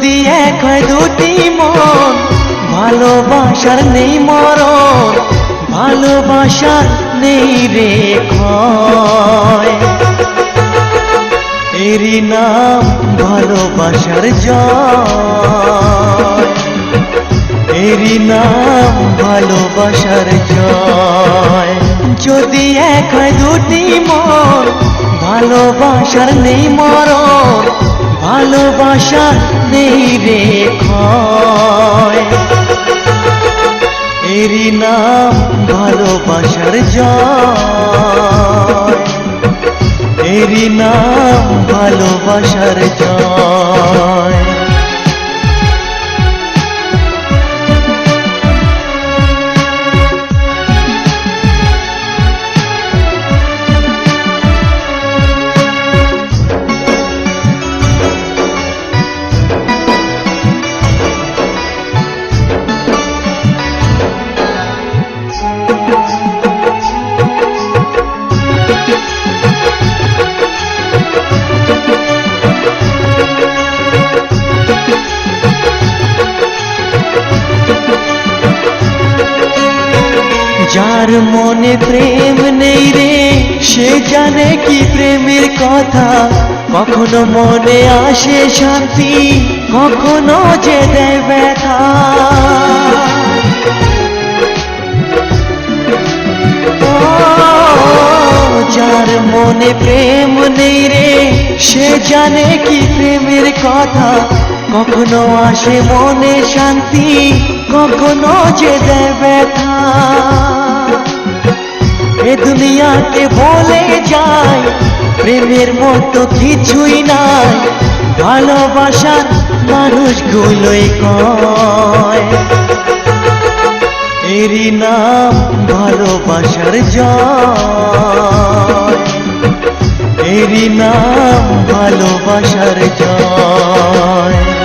যদি এক হয় দুটি মন, ভালোবাসার নেই মরণ, ভালোবাসার নেই রে ক্ষয়। এরই নাম ভালোবাসার জয়, এরই নাম ভালোবাসার জয়। যদি এক হয় দুটি মন, ভালোবাসার নেই মরণ, ভালোবাসার নেই রে ক্ষয়। এরই নাম ভালোবাসার জয়, এরই নাম ভালোবাসার জয়। যার মনে প্রেম নেই রে, সে জানে কি প্রেমের কথা। কখনো মনে আসে শান্তি, কখনো যে দেয় ব্যথা। যার মনে প্রেম নেই রে, সে জানে কি প্রেমের কথা। কখনো আসে মনে শান্তি, কখনো যে দেয় ব্যথা। এ দুনিয়াকে বলে যায় প্রেমের মতো কিছুই নাই, ভালোবাসার মানুষগুলোই কয়। এরই নাম ভালোবাসার জয়, এরই নাম ভালোবাসার জয়।